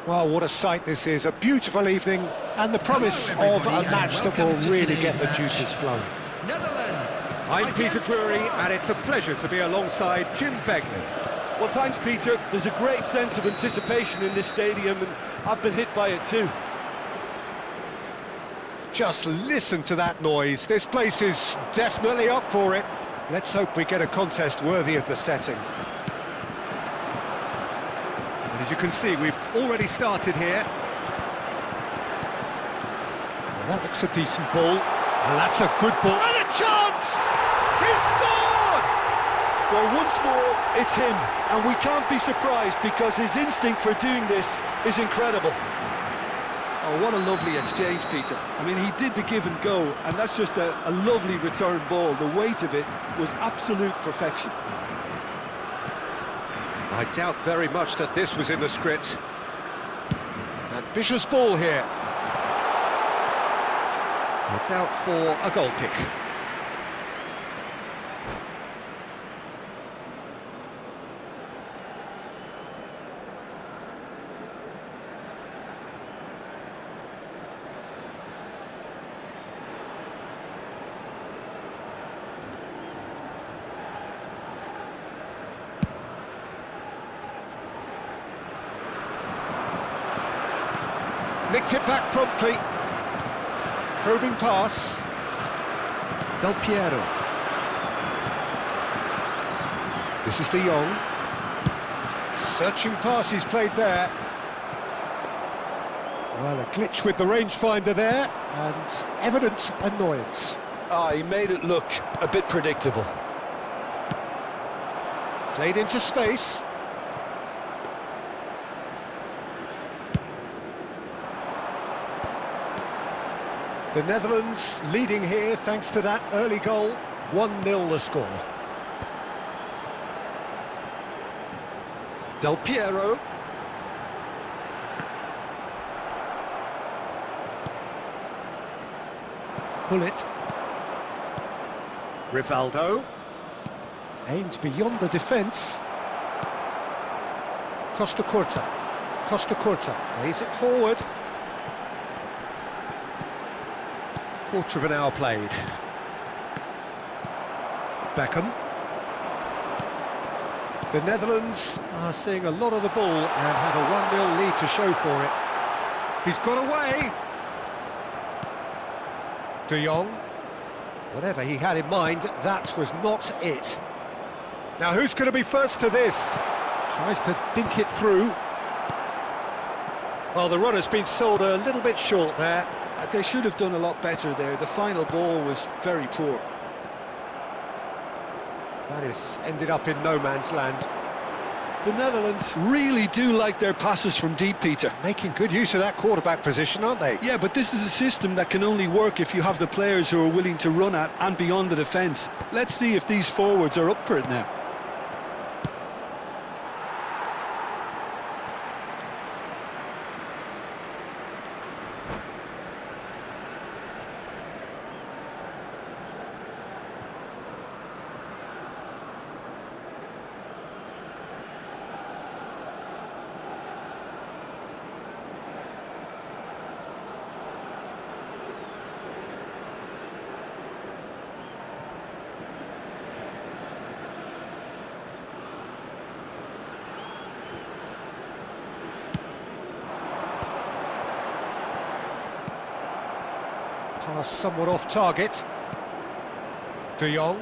Well, what a sight this is, a beautiful evening, and the promise of a match that will really get the juices flowing. Netherlands. I'm Peter Drury, and it's a pleasure to be alongside Jim Beglin. Well, thanks, Peter. There's a great sense of anticipation in this stadium, and I've been hit by it too. Just listen to that noise. This place is definitely up for it. Let's hope we get a contest worthy of the setting. And as you can see, we've already started here. Well, that looks a decent ball, and that's a good ball. And a chance! He's scored! Well, once more, it's him, and we can't be surprised because his instinct for doing this is incredible. Oh, what a lovely exchange, Peter. I mean, he did the give and go, and that's just a lovely return ball. The weight of it was absolute perfection. I doubt very much that this was in the script. Ambitious ball here. It's out for a goal kick. Nicked it back promptly. Probing pass. Del Piero. This is De Jong. Searching pass he's played there. Well, a glitch with the rangefinder there, and evident annoyance. He made it look a bit predictable. Played into space. The Netherlands leading here thanks to that early goal. 1-0 the score. Del Piero. Hullet. Rivaldo. Aimed beyond the defence. Costa Curta. Costa Curta lays it forward. Quarter of an hour played. Beckham. The Netherlands are seeing a lot of the ball and have a 1-0 lead to show for it. He's got away. De Jong. Whatever he had in mind, that was not it. Now who's going to be first to this? Tries to dink it through. Well, the run has been sold a little bit short there. They should have done a lot better there. The final ball was very poor. That is ended up in no man's land. The Netherlands really do like their passes from deep, Peter. Making good use of that quarterback position, aren't they? Yeah, but this is a system that can only work if you have the players who are willing to run at and beyond the defence. Let's see if these forwards are up for it now. Pass somewhat off target. De Jong.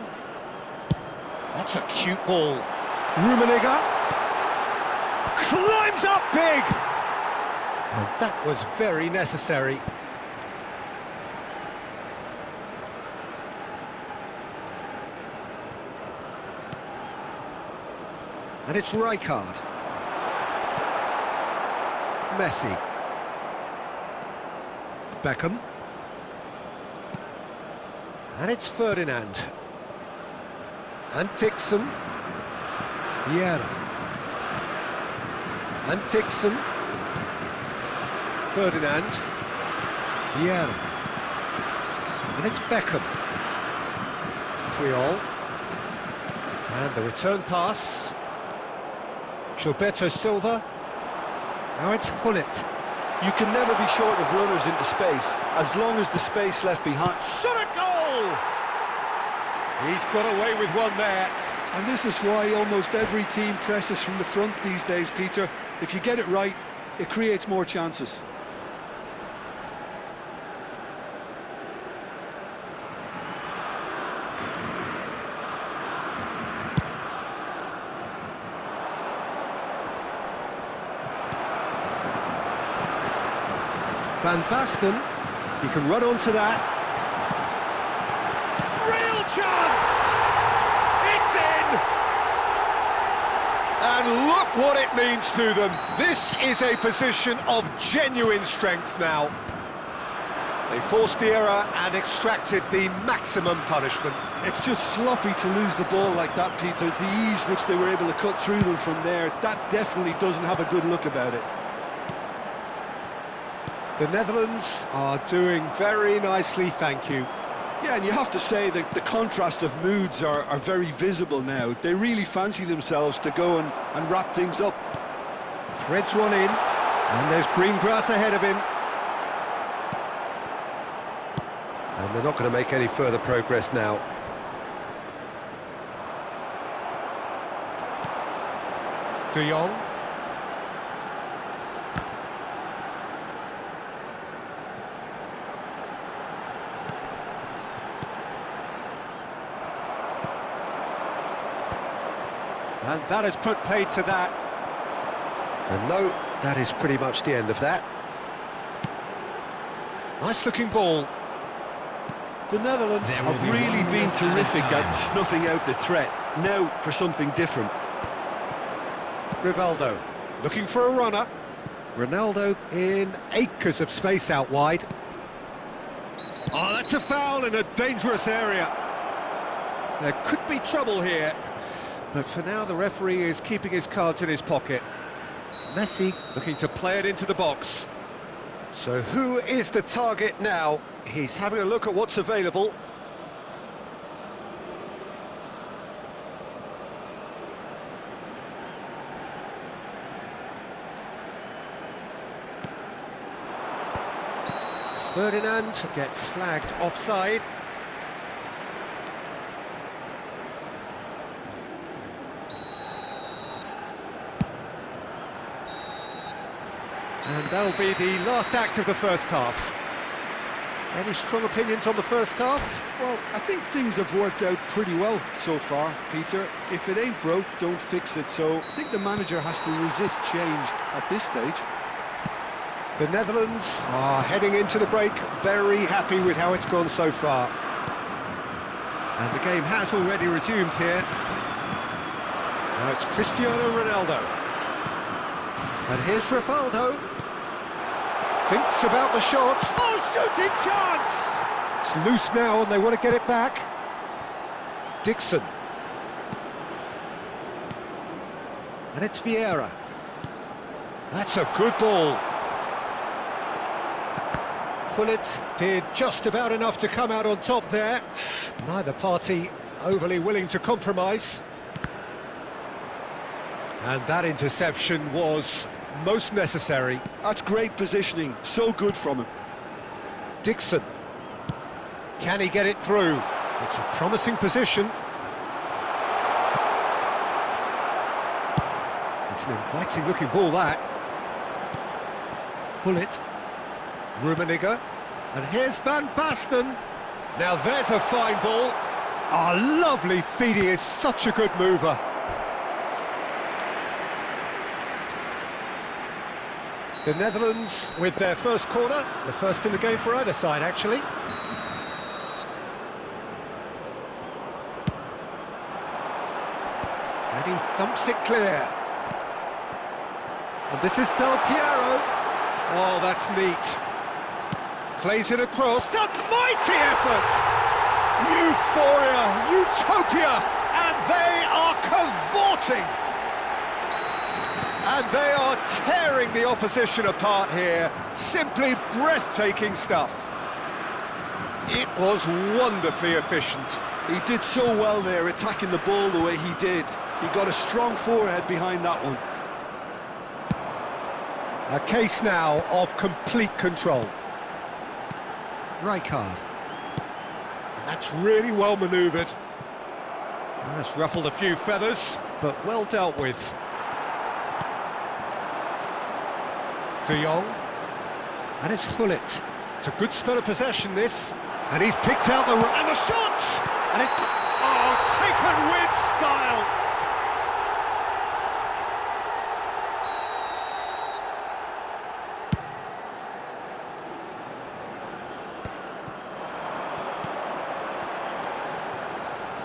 That's a cute ball. Rummenigge climbs up big! And that was very necessary. And it's Rijkaard. Messi. Beckham. And it's Ferdinand. And Dixon. Vieira. And Dixon. Ferdinand. Vieira. And it's Beckham. Triol. And the return pass. Gilberto Silva. Now it's Hullet. You can never be short of runners into space, as long as the space left behind. Shot a goal! He's got away with one there. And this is why almost every team presses from the front these days, Peter. If you get it right, it creates more chances. Van Basten, he can run onto that. Real chance! It's in! And look what it means to them. This is a position of genuine strength now. They forced the error and extracted the maximum punishment. It's just sloppy to lose the ball like that, Peter. The ease which they were able to cut through them from there, that definitely doesn't have a good look about it. The Netherlands are doing very nicely, thank you. Yeah, and you have to say that the contrast of moods are very visible now. They really fancy themselves to go and wrap things up. Threads one in, and there's green grass ahead of him. And they're not going to make any further progress now. De Jong. And that has put paid to that. And no, that is pretty much the end of that. Nice looking ball. The Netherlands have really been terrific at snuffing out the threat. Now for something different. Rivaldo looking for a runner. Ronaldo in acres of space out wide. Oh, that's a foul in a dangerous area. There could be trouble here. But for now, the referee is keeping his cards in his pocket. Messi looking to play it into the box. So who is the target now? He's having a look at what's available. Ferdinand gets flagged offside. And that'll be the last act of the first half. Any strong opinions on the first half? Well, I think things have worked out pretty well so far, Peter. If it ain't broke, don't fix it. So I think the manager has to resist change at this stage. The Netherlands are heading into the break, very happy with how it's gone so far. And the game has already resumed here. Now it's Cristiano Ronaldo. And here's Rivaldo. Thinks about the shot. Oh, shooting chance! It's loose now and they want to get it back. Dixon. And it's Vieira. That's a good ball. Hullet did just about enough to come out on top there. Neither party overly willing to compromise. And that interception was most necessary. That's great positioning, so good from him. Dixon. Can he get it through? It's a promising position. It's an inviting looking ball, that. Hullet. Rummenigge. And here's Van Basten. Now there's a fine ball. Oh, lovely feed, he is such a good mover. The Netherlands with their first corner, the first in the game for either side, actually. And he thumps it clear. And this is Del Piero. Oh, that's neat. Plays it across. It's a mighty effort! Euphoria, utopia, and they are cavorting. And they are tearing the opposition apart here. Simply breathtaking stuff. It was wonderfully efficient. He did so well there, attacking the ball the way he did. He got a strong forehead behind that one. A case now of complete control. Rijkaard. And that's really well manoeuvred. That's ruffled a few feathers, but well dealt with. De Jong. And it's Gullit. It's a good spell of possession, this. And he's picked out and the shot! And it... Oh, taken with style!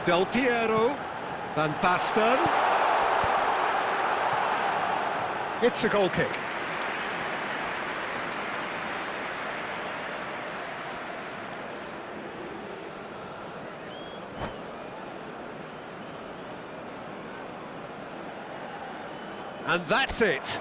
Del Piero, Van Basten. It's a goal kick. And that's it.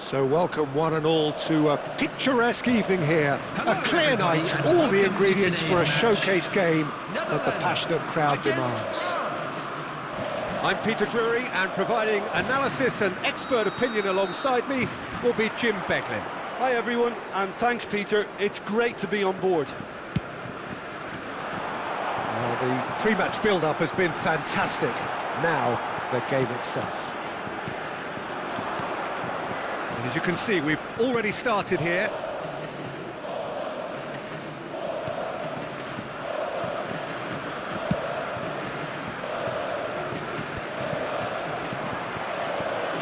So welcome one and all to a picturesque evening here. A clear night, all the ingredients for a showcase game that the passionate crowd demands. I'm Peter Drury, and providing analysis and expert opinion alongside me will be Jim Beglin. Hi everyone, and thanks Peter, it's great to be on board. Well, the pre-match build-up has been fantastic. Now, the game itself. And as you can see, we've already started here.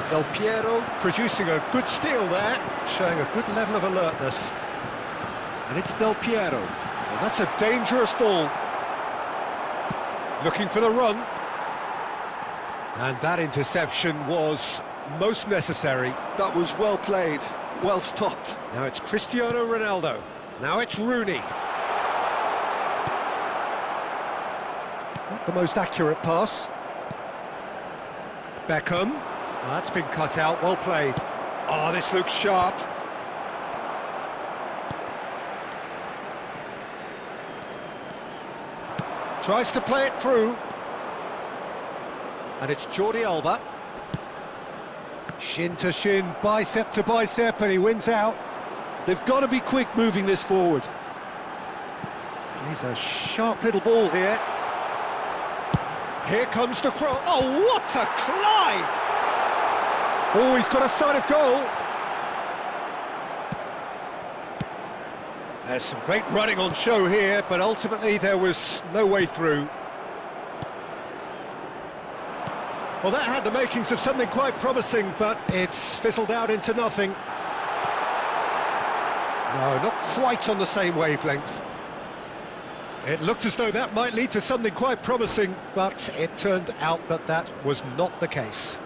Del Piero producing a good steal there, showing a good level of alertness. And it's Del Piero. Well, that's a dangerous ball. Looking for the run. And that interception was most necessary. That was well played, well stopped. Now it's Cristiano Ronaldo. Now it's Rooney. Not the most accurate pass. Beckham. Well, that's been cut out, well played. Oh, this looks sharp. Tries to play it through. And it's Jordi Alba. Shin to shin, bicep to bicep, and he wins out. They've got to be quick moving this forward. He's a sharp little ball here. Here comes the cross. Oh, what a climb! Oh, he's got a sight of goal. There's some great running on show here, but ultimately there was no way through. Well, that had the makings of something quite promising, but it's fizzled out into nothing. No, not quite on the same wavelength. It looked as though that might lead to something quite promising, but it turned out that that was not the case.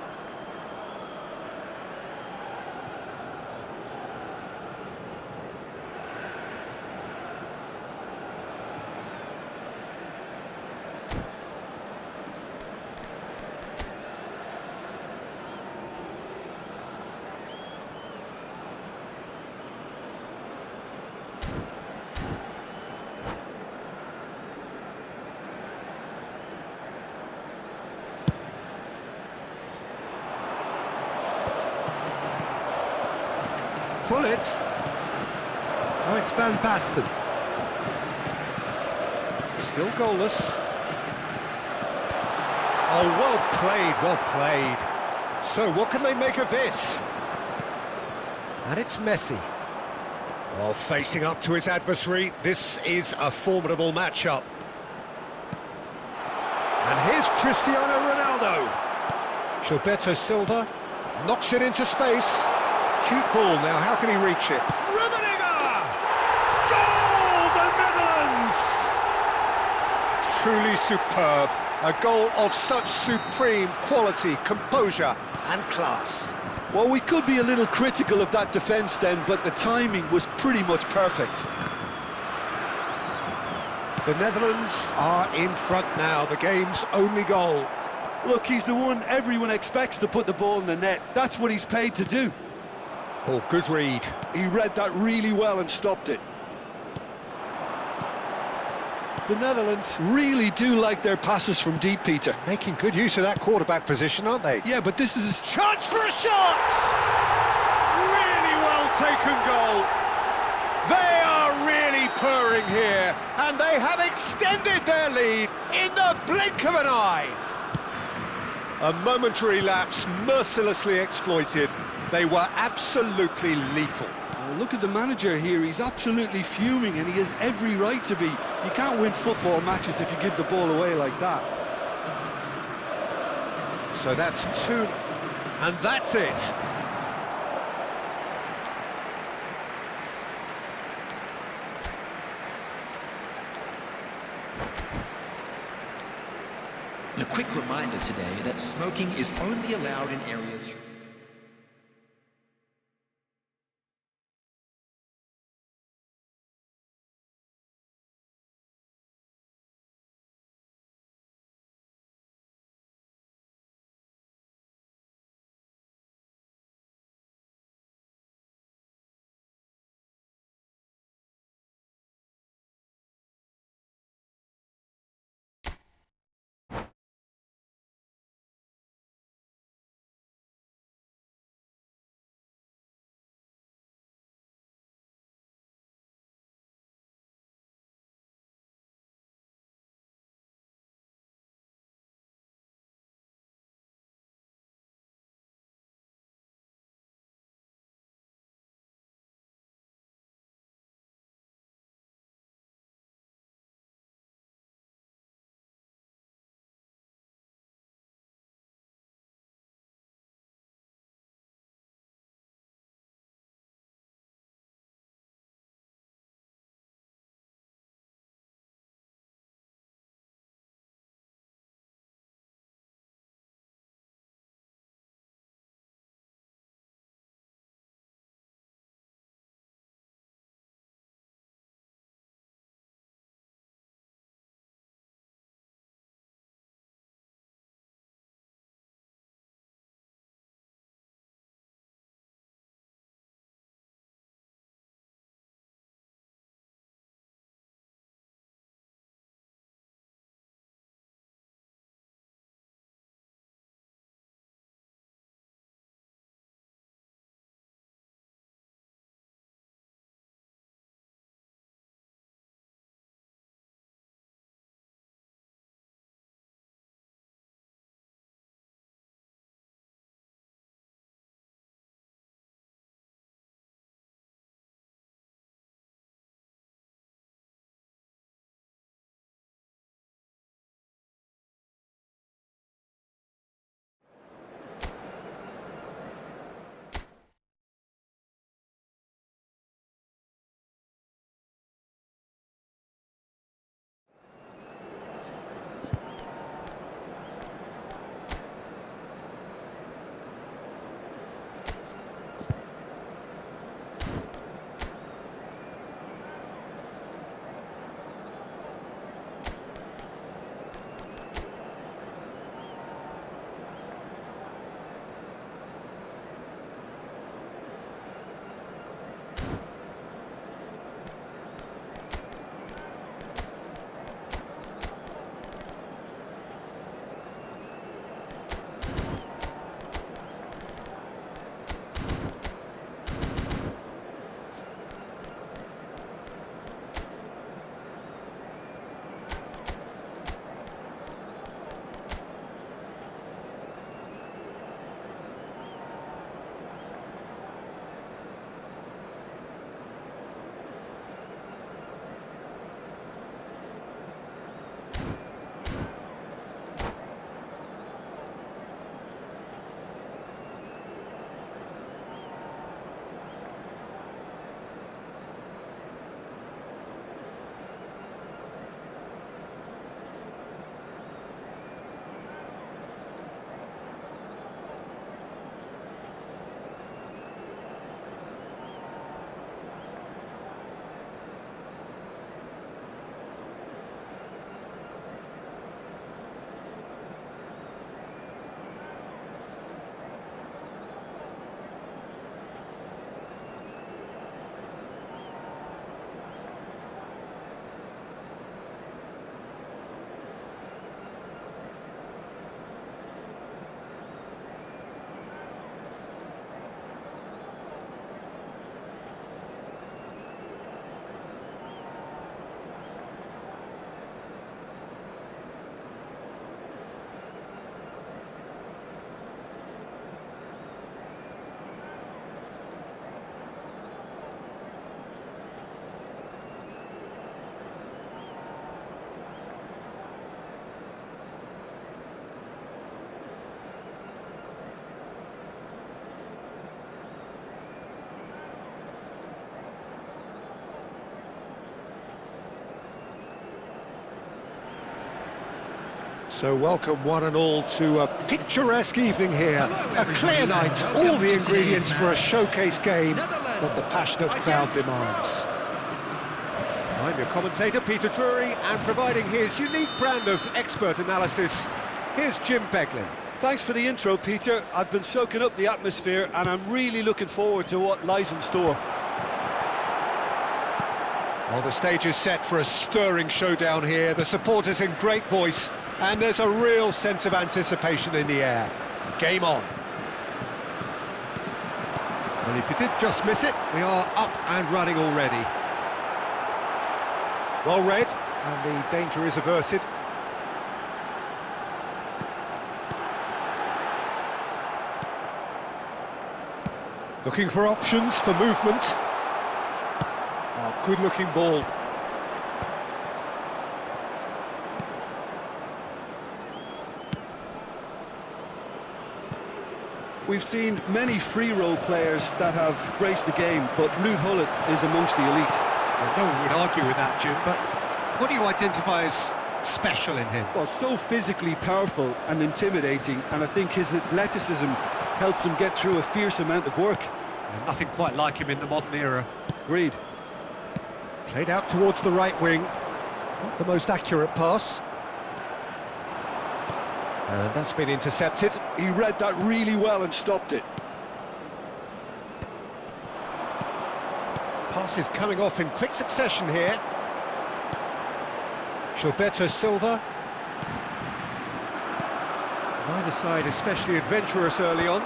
Pull it. Oh, it's Van Basten. Still goalless. Oh, well played, well played. So what can they make of this? And it's Messi. Oh, facing up to his adversary, this is a formidable matchup. And here's Cristiano Ronaldo. Gilberto Silva knocks it into space. Cute ball now, how can he reach it? Rummenigge! Goal, the Netherlands! Truly superb. A goal of such supreme quality, composure and class. Well, we could be a little critical of that defence then, but the timing was pretty much perfect. The Netherlands are in front now, the game's only goal. Look, he's the one everyone expects to put the ball in the net. That's what he's paid to do. Oh, good read. He read that really well and stopped it. The Netherlands really do like their passes from deep, Peter. Making good use of that quarterback position, aren't they? Yeah, but this is... Chance for a shot! Really well taken goal. They are really purring here, and they have extended their lead in the blink of an eye. A momentary lapse mercilessly exploited. They were absolutely lethal. Oh, look at the manager here, he's absolutely fuming and he has every right to be. You can't win football matches if you give the ball away like that. So that's two, and that's it. A quick reminder today that smoking is only allowed in areas... So welcome one and all to a picturesque evening here, a clear night, all the ingredients for a showcase game that the passionate crowd demands. I'm your commentator, Peter Drury, and providing his unique brand of expert analysis, here's Jim Beglin. Thanks for the intro, Peter. I've been soaking up the atmosphere and I'm really looking forward to what lies in store. Well, the stage is set for a stirring showdown here, the supporters in great voice, and there's a real sense of anticipation in the air. Game on. And if you did just miss it, we are up and running already. Well read, and the danger is averted. Looking for options for movement. Oh, good-looking ball. We've seen many free role players that have graced the game, but Ruud Gullit is amongst the elite. Well, no one would argue with that, Jim, but what do you identify as special in him? Well, so physically powerful and intimidating, and I think his athleticism helps him get through a fierce amount of work. And nothing quite like him in the modern era. Agreed. Played out towards the right wing. Not the most accurate pass. And that's been intercepted. He read that really well and stopped it. Passes coming off in quick succession here. Gilberto Silva. Neither side especially adventurous early on.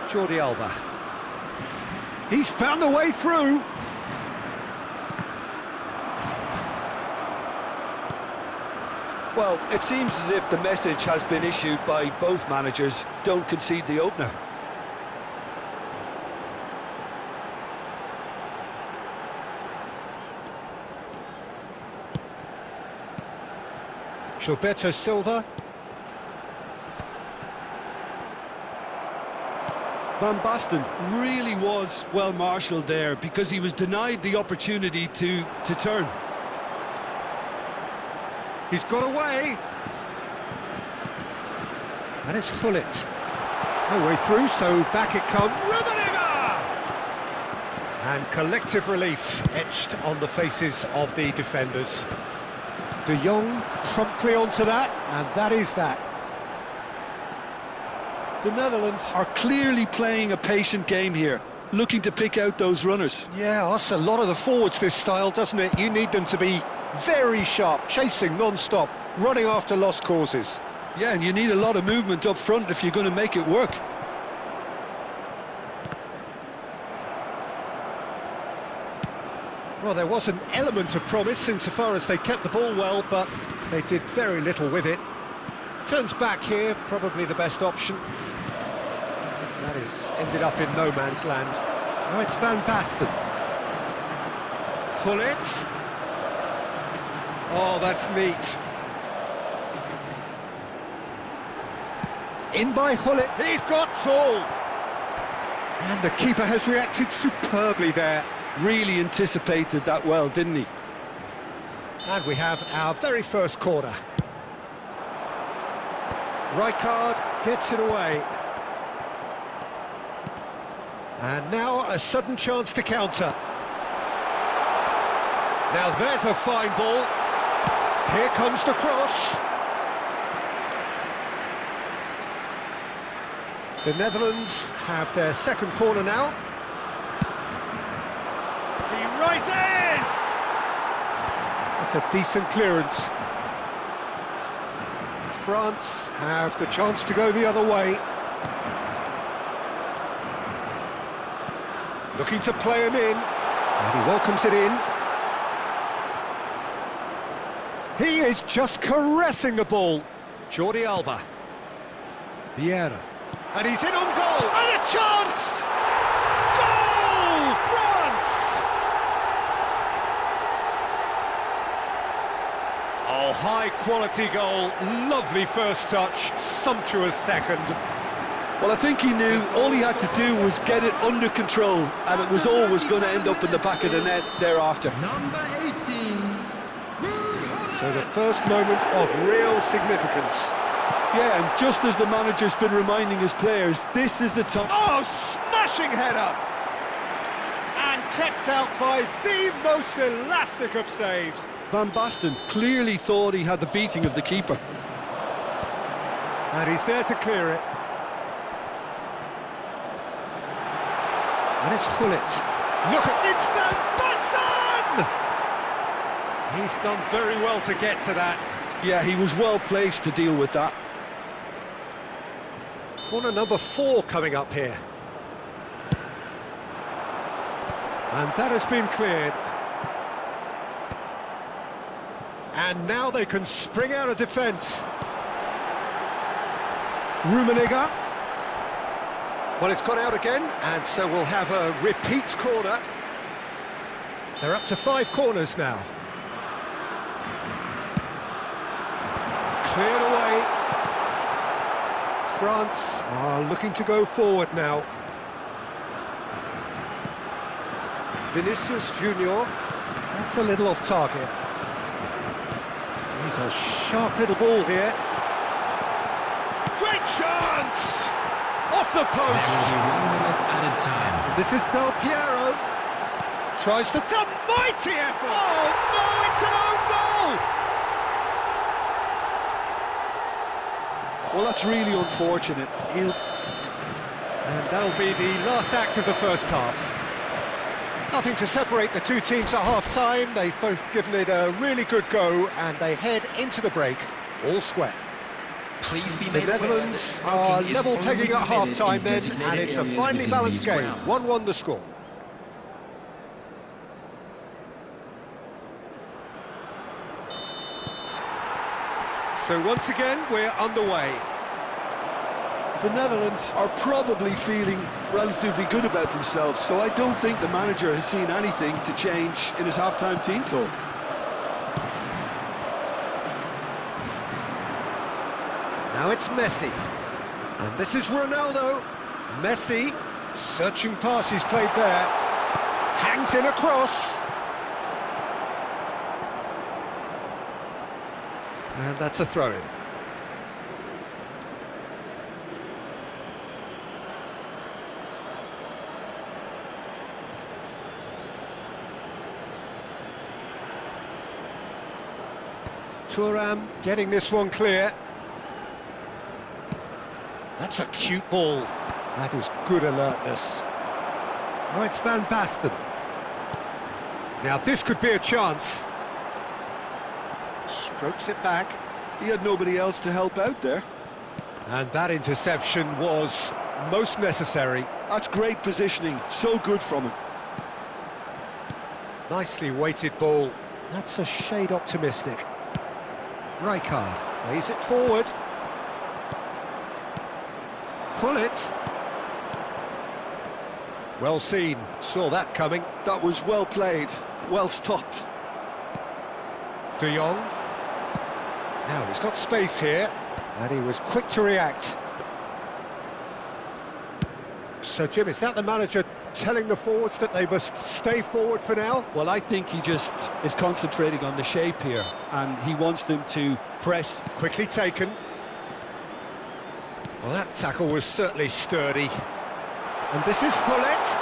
Jordi Alba. He's found a way through. Well, it seems as if the message has been issued by both managers: don't concede the opener. Gilberto Silva. Van Basten really was well marshalled there because he was denied the opportunity to turn. He's got away. And it's Gullit. No way through, so back it comes. Rummenigge! And collective relief etched on the faces of the defenders. De Jong promptly onto that, and that is that. The Netherlands are clearly playing a patient game here, looking to pick out those runners. Yeah, that's a lot of the forwards, this style, doesn't it? You need them to be very sharp, chasing non-stop, running after lost causes. Yeah, and you need a lot of movement up front if you're going to make it work. Well, there was an element of promise insofar as they kept the ball well, but they did very little with it. Turns back here, probably the best option. That is ended up in no man's land. Now it's Van Basten. Gullit. Oh, that's neat. In by Gullit. He's got tall. And the keeper has reacted superbly there. Really anticipated that well, didn't he? And we have our very first corner. Rijkaard gets it away. And now a sudden chance to counter. Now there's a fine ball. Here comes the cross. The Netherlands have their second corner now. He rises! That's a decent clearance. France have the chance to go the other way. Looking to play him in, and he welcomes it in. He is just caressing the ball. Jordi Alba. Vieira. And he's in on goal, and a chance! Goal! France! Oh, high-quality goal, lovely first touch, sumptuous second. Well, I think he knew all he had to do was get it under control, and it was always going to end up in the back of the net thereafter. Number 18, Ruud Gullit. So the first moment of real significance. Yeah, and just as the manager's been reminding his players, this is the time. Oh, smashing header! And kept out by the most elastic of saves. Van Basten clearly thought he had the beating of the keeper. And he's there to clear it. And it's Gullit. Look at it's Van Basten! He's done very well to get to that. Yeah, he was well placed to deal with that. Corner number 4 coming up here. And that has been cleared. And now they can spring out of defence. Rummenigge. Well, it's gone out again, and so we'll have a repeat corner. They're up to 5 corners now. Cleared away. France are looking to go forward now. Vinicius Junior. That's a little off target. He's a sharp little ball here. Great chance! Off the There will post. be 1 minute added time. This is Del Piero. Tries to... It's a mighty effort! Oh, no, it's an own goal! Well, that's really unfortunate. And that'll be the last act of the first half. Nothing to separate the two teams at half-time. They've both given it a really good go, and they head into the break all square. Please be The made aware that Netherlands are smoking is level only pegging at permitted half-time in then, designated and it's a areas finely within balanced these game. grounds. 1-1 the score. So once again, we're underway. The Netherlands are probably feeling relatively good about themselves, so I don't think the manager has seen anything to change in his half-time team talk. Now it's Messi. And this is Ronaldo. Messi, searching pass he's played there. Hangs in a cross. And that's a throw-in. Thuram getting this one clear. That's a cute ball. That is good alertness. Oh, it's Van Basten. Now this could be a chance. Strokes it back. He had nobody else to help out there. And that interception was most necessary. That's great positioning, so good from him. Nicely weighted ball. That's a shade optimistic. Rijkaard lays it forward. Pull it. Well seen, saw that coming. That was well played, well stopped. De Jong. Now he's got space here, and he was quick to react. So Jim, is that the manager telling the forwards that they must stay forward for now? Well, I think he just is concentrating on the shape here, and he wants them to press. Quickly taken. Well, that tackle was certainly sturdy. And this is Gullit,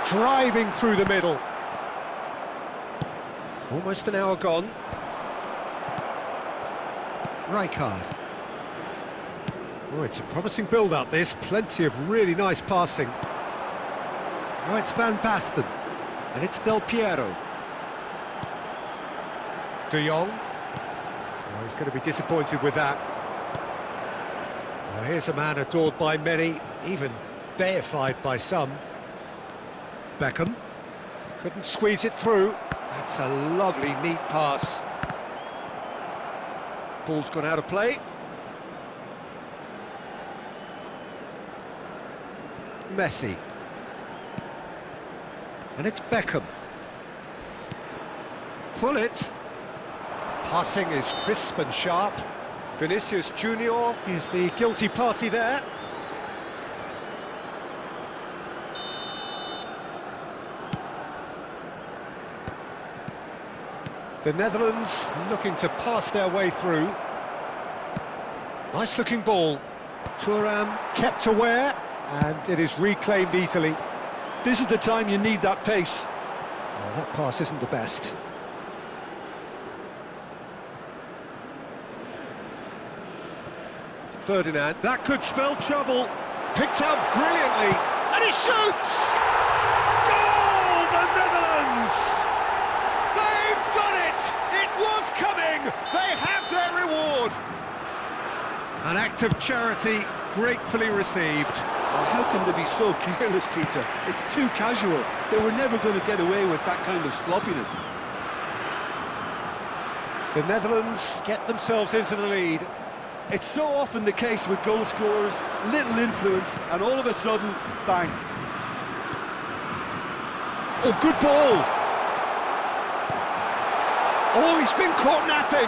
driving through the middle. Almost an hour gone. Rijkaard. Oh, it's a promising build-up, this. Plenty of really nice passing. Oh, it's Van Basten. And it's Del Piero. De Jong. Oh, he's going to be disappointed with that. Well, here's a man adored by many, even deified by some. Beckham. Couldn't squeeze it through. That's a lovely, neat pass. Ball's gone out of play. Messi. And it's Beckham. Pull it. Passing is crisp and sharp. Vinicius Junior is the guilty party there. The Netherlands looking to pass their way through. Nice looking ball. Thuram kept aware, and it is reclaimed easily. This is the time you need that pace. Oh, that pass isn't the best. Ferdinand, that could spell trouble. Picked up brilliantly, and he shoots! Goal, the Netherlands! They've done it! It was coming! They have their reward! An act of charity gratefully received. Oh, how can they be so careless, Peter? It's too casual. They were never going to get away with that kind of sloppiness. The Netherlands get themselves into the lead. It's so often the case with goal scorers, little influence, and all of a sudden, bang. Oh, good ball! Oh, he's been caught napping!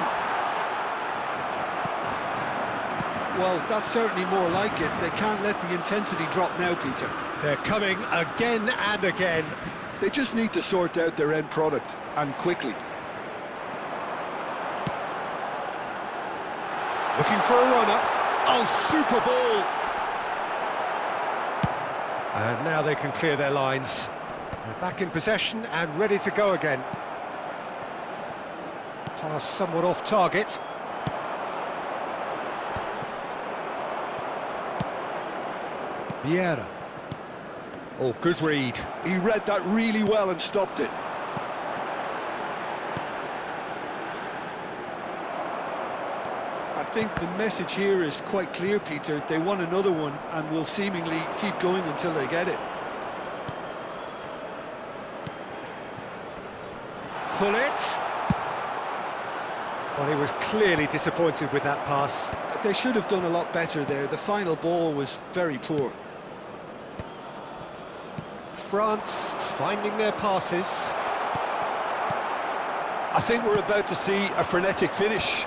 Well, that's certainly more like it. They can't let the intensity drop now, Peter. They're coming again and again. They just need to sort out their end product, and quickly. Looking for a runner. Oh, super ball! And now they can clear their lines. They're back in possession and ready to go again. Pass somewhat off target. Vieira. Oh, good read. He read that really well and stopped it. I think the message here is quite clear, Peter. They want another one and will seemingly keep going until they get it. Gullit. Well, he was clearly disappointed with that pass. They should have done a lot better there. The final ball was very poor. France finding their passes. I think we're about to see a frenetic finish.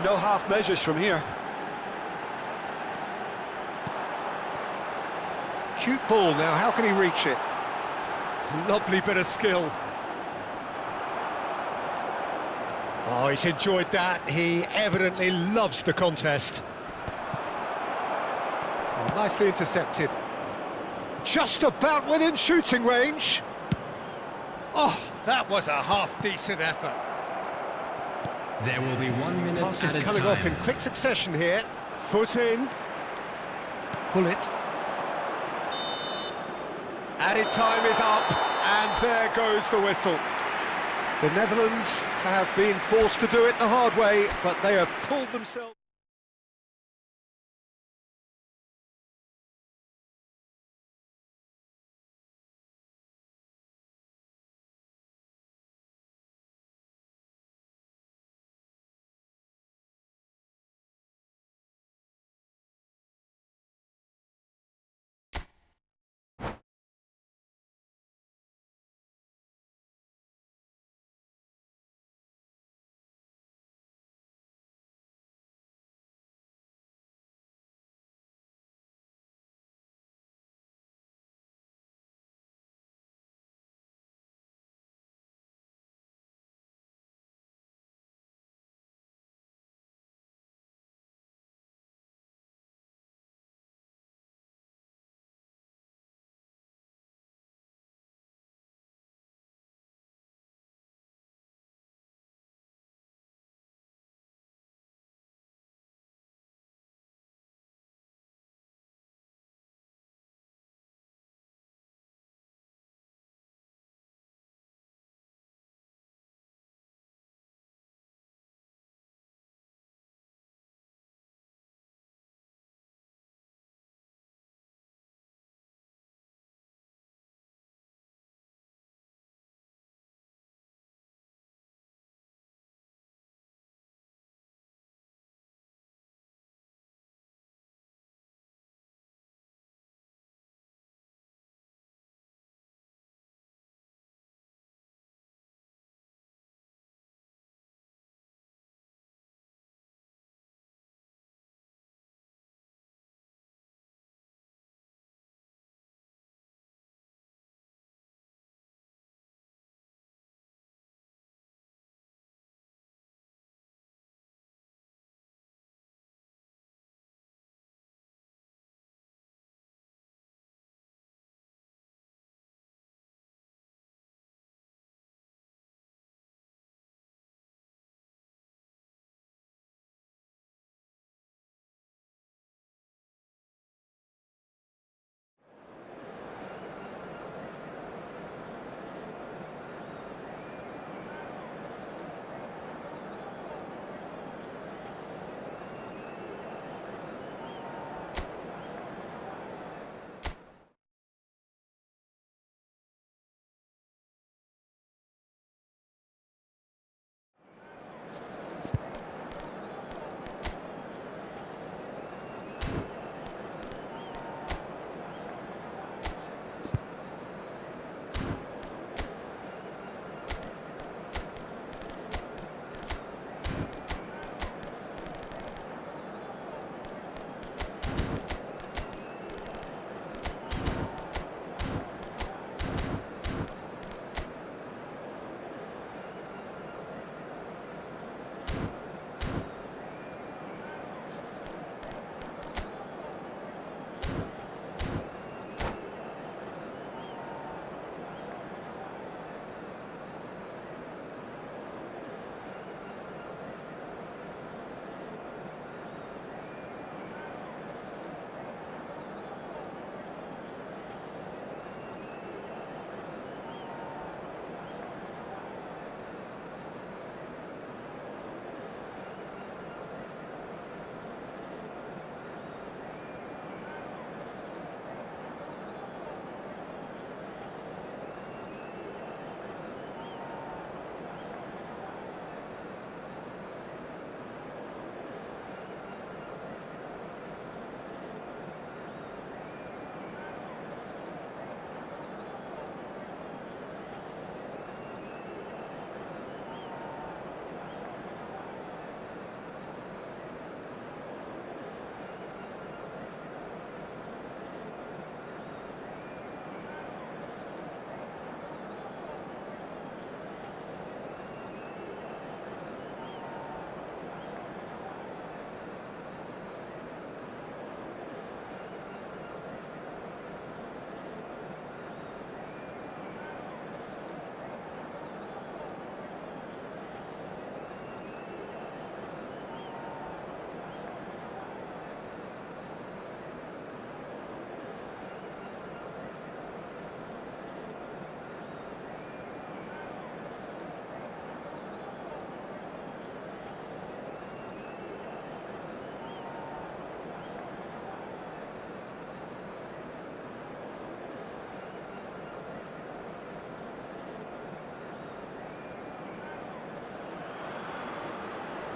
No half measures from here. Cute ball now, how can he reach it? Lovely bit of skill. Oh, he's enjoyed that. He evidently loves the contest. Oh, nicely intercepted. Just about within shooting range. Oh, that was a half-decent effort. There will be 1 minute Passes at a coming time. off in quick succession here. Foot in. Gullit. Added time is up, and there goes the whistle. The Netherlands have been forced to do it the hard way, but they have pulled themselves...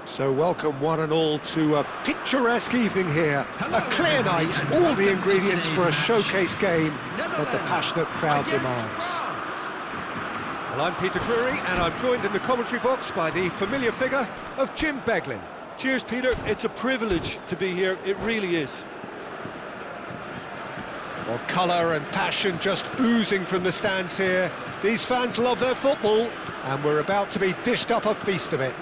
So welcome one and all to a picturesque evening here. Hello, A clear everybody, night, and all welcome the to ingredients for a today's showcase game that the Netherlands passionate crowd against demands. France. Well, I'm Peter Drury, and I'm joined in the commentary box by the familiar figure of Jim Beglin. Cheers, Peter. It's a privilege to be here. It really is. Well, colour and passion just oozing from the stands here. These fans love their football, and we're about to be dished up a feast of it.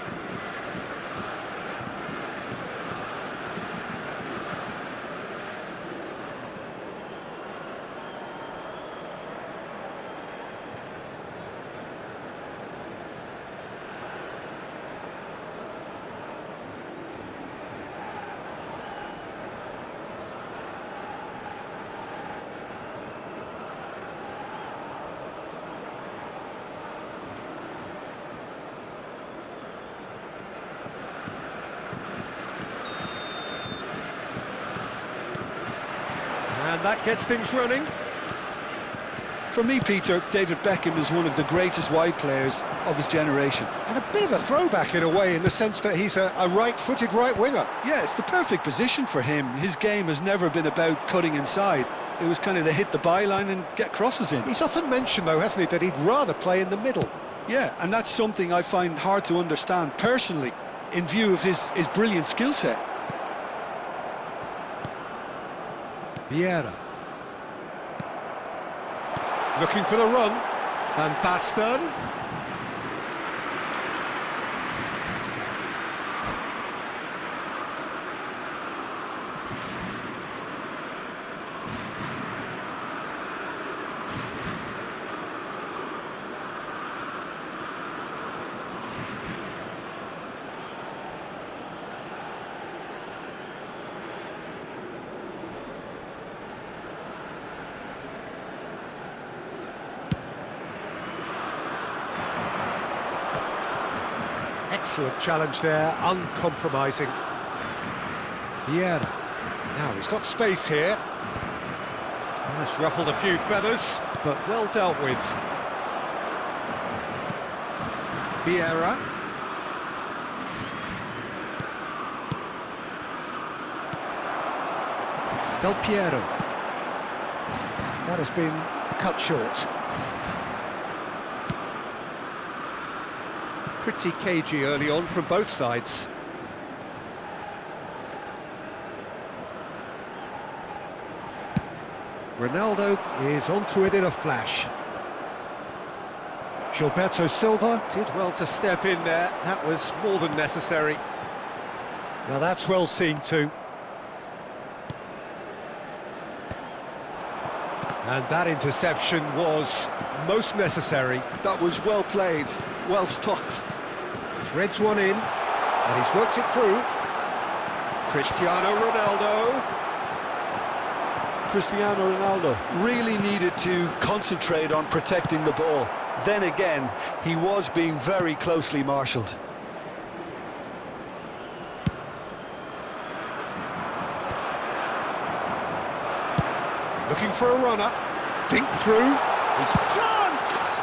And that gets things running. For me, Peter, David Beckham is one of the greatest wide players of his generation. And a bit of a throwback in a way, in the sense that he's a right-footed right winger. Yeah, it's the perfect position for him. His game has never been about cutting inside. It was kind of the hit the byline and get crosses in. He's often mentioned, though, hasn't he, that he'd rather play in the middle. Yeah, and that's something I find hard to understand personally, in view of his brilliant skill set. Vieira. Looking for the run. And Baston. Excellent challenge there, uncompromising. Vieira. Now he's got space here. That's ruffled a few feathers, but well dealt with. Vieira. Del Piero. That has been cut short. Pretty cagey early on from both sides. Ronaldo is onto it in a flash. Gilberto Silva. Did well to step in there. That was more than necessary. Now that's well seen too. And that interception was most necessary. That was well played, well stopped. Threads one in, and he's worked it through. Cristiano Ronaldo. Cristiano Ronaldo really needed to concentrate on protecting the ball. Then again, he was being very closely marshalled. Looking for a runner. Dink through. He's Chance!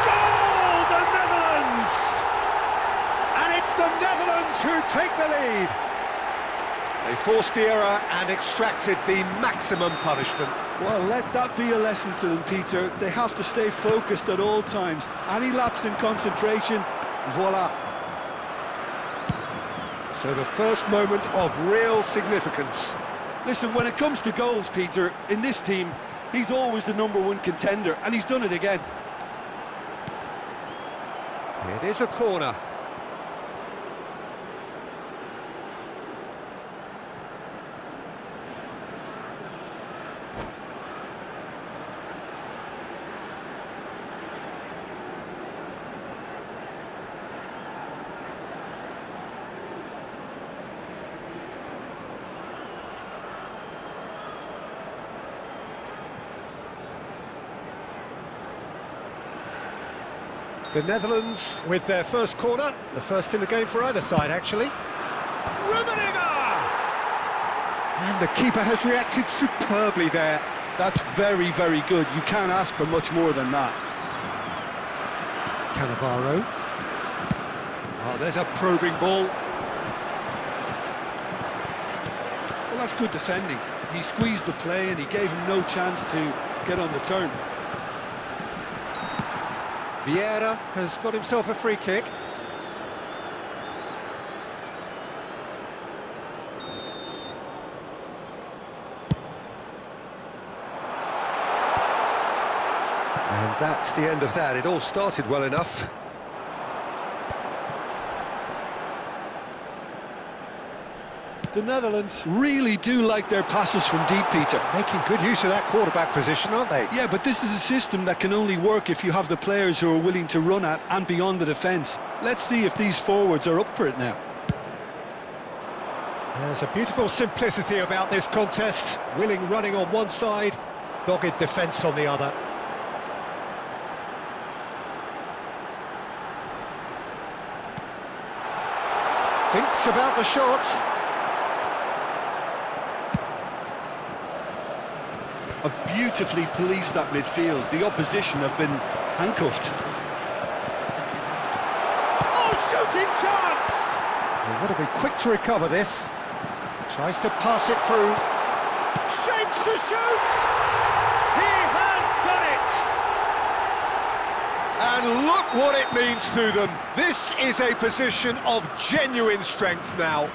Goal! The Netherlands! And it's the Netherlands who take the lead. They forced the error and extracted the maximum punishment. Well, let that be a lesson to them, Peter. They have to stay focused at all times. Any lapse in concentration, voila. So the first moment of real significance. Listen, when it comes to goals, Peter, in this team, he's always the #1 contender, and he's done it again. It is a corner. The Netherlands with their first corner, the first in the game for either side, actually. Rummenigge! And the keeper has reacted superbly there. That's very, very good. You can't ask for much more than that. Cannavaro. Oh, there's a probing ball. that's good defending. He squeezed the play and he gave him no chance to get on the turn. Vieira has got himself a free kick. And that's the end of that. It all started well enough. The Netherlands really do like their passes from deep, Peter. Making good use of that quarterback position, aren't they? Yeah, but this is a system that can only work if you have the players who are willing to run at and beyond the defence. Let's see if these forwards are up for it now. There's a beautiful simplicity about this contest. Willing running on one side, dogged defence on the other. Thinks about the shot. Have beautifully policed that midfield. The opposition have been handcuffed. Oh, shooting chance! They've got to be quick to recover this. Tries to pass it through. Shapes to shoot! He has done it! And look what it means to them. This is a position of genuine strength now.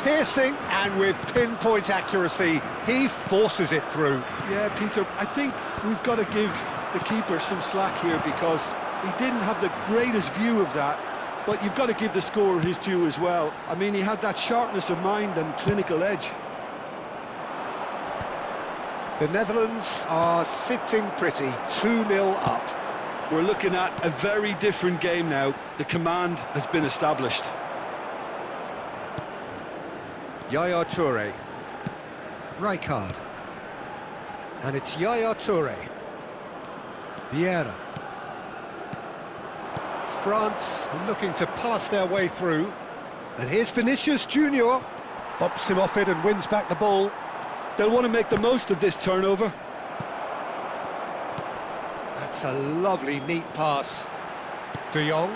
Piercing, and with pinpoint accuracy, he forces it through. Yeah, Peter, I think we've got to give the keeper some slack here because he didn't have the greatest view of that, but you've got to give the scorer his due as well. I mean, he had that sharpness of mind and clinical edge. The Netherlands are sitting pretty, 2-0 up. We're looking at a very different game now. The command has been established. Yaya Toure. Rijkaard. And it's Yaya Toure. Vieira. France looking to pass their way through. And here's Vinicius Junior. Bumps him off it and wins back the ball. They'll want to make the most of this turnover. That's a lovely, neat pass. De Jong.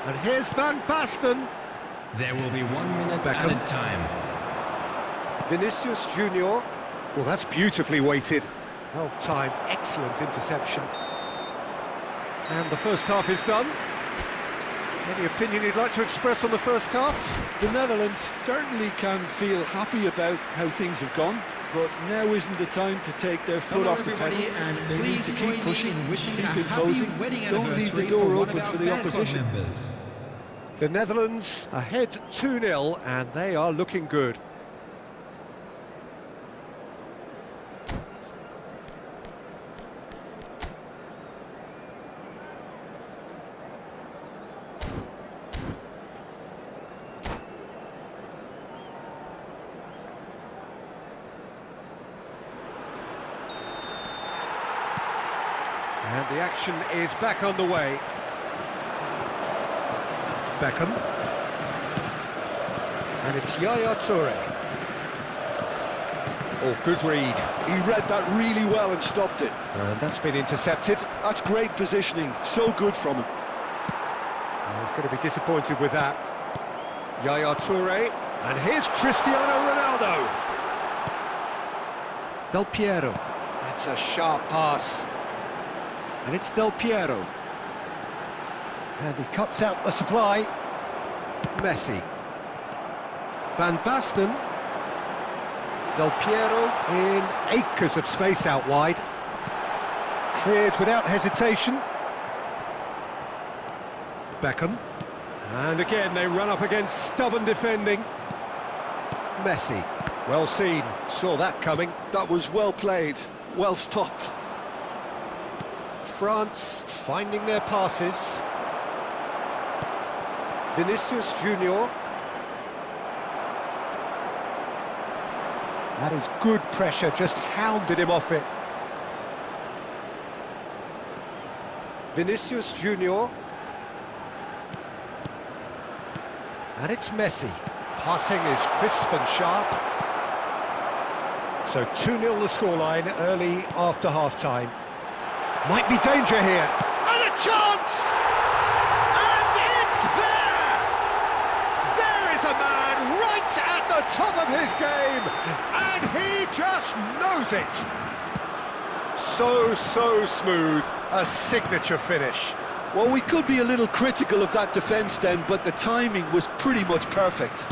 And here's Van Basten. There will be 1 minute Beckham. added time. Vinicius Junior. Well, that's beautifully weighted. Well timed, excellent interception. And the first half is done. Any opinion you'd like to express on the first half? The Netherlands certainly can feel happy about how things have gone, but now isn't the time to take their foot off the pedal. They need to keep pushing, keep imposing. Don't leave the door open for the opposition. The Netherlands ahead 2-0 and they are looking good. And the action is back on the way. Beckham. And it's Yaya Toure. Oh, good read. He read that really well and stopped it. And that's been intercepted. That's great positioning, so good from him. He's going to be disappointed with that. Yaya Toure. And here's Cristiano Ronaldo. Del Piero. That's a sharp pass. And it's Del Piero. And he cuts out the supply. Messi. Van Basten. Del Piero in acres of space out wide. Cleared without hesitation. Beckham. And again they run up against stubborn defending. Messi. Well seen. Saw that coming. That was well played, well stopped. France finding their passes. Vinicius Junior. That is good pressure, just hounded him off it. Vinicius Junior. And it's Messi. Passing is crisp and sharp. So 2-0 the scoreline early after half-time. Might be danger here. And a chance! And it's there! There is a man top of his game, and he just knows it. So smooth, a signature finish. Well, we could be a little critical of that defence then, but the timing was pretty much perfect.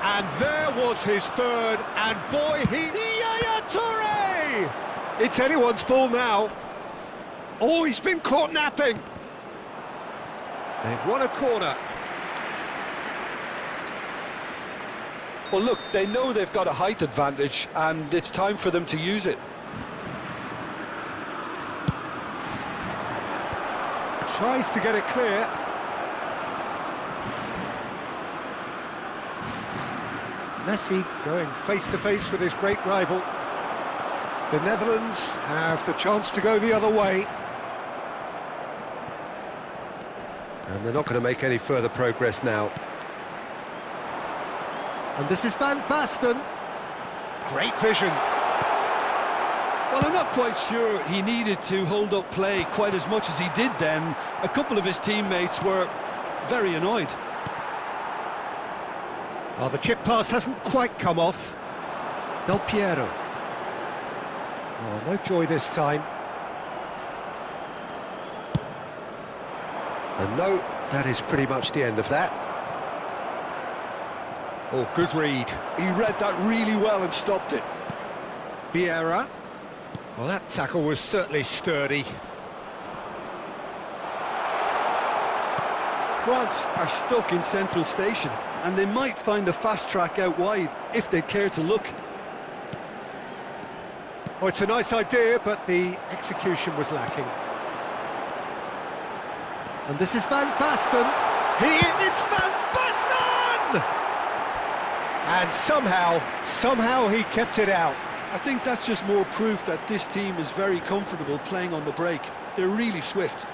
And there was his third, and boy, Yaya Toure! It's anyone's ball now. Oh, he's been caught napping. They've won a corner. Well, look, they know they've got a height advantage, and it's time for them to use it. Tries to get it clear. Messi going face-to-face with his great rival. The Netherlands have the chance to go the other way. And they're not going to make any further progress now. And this is Van Basten. Great vision. Well, I'm not quite sure he needed to hold up play quite as much as he did then. A couple of his teammates were very annoyed. Oh, the chip pass hasn't quite come off. Del Piero. Oh, no joy this time. And no, that is pretty much the end of that. Oh, good read. He read that really well and stopped it. Vieira. Well, that tackle was certainly sturdy. France are stuck in Central Station, and they might find a fast track out wide if they'd care to look. Oh, it's a nice idea, but the execution was lacking. And this is Van Basten. It's Van Basten! And somehow he kept it out. I think that's just more proof that this team is very comfortable playing on the break. They're really swift.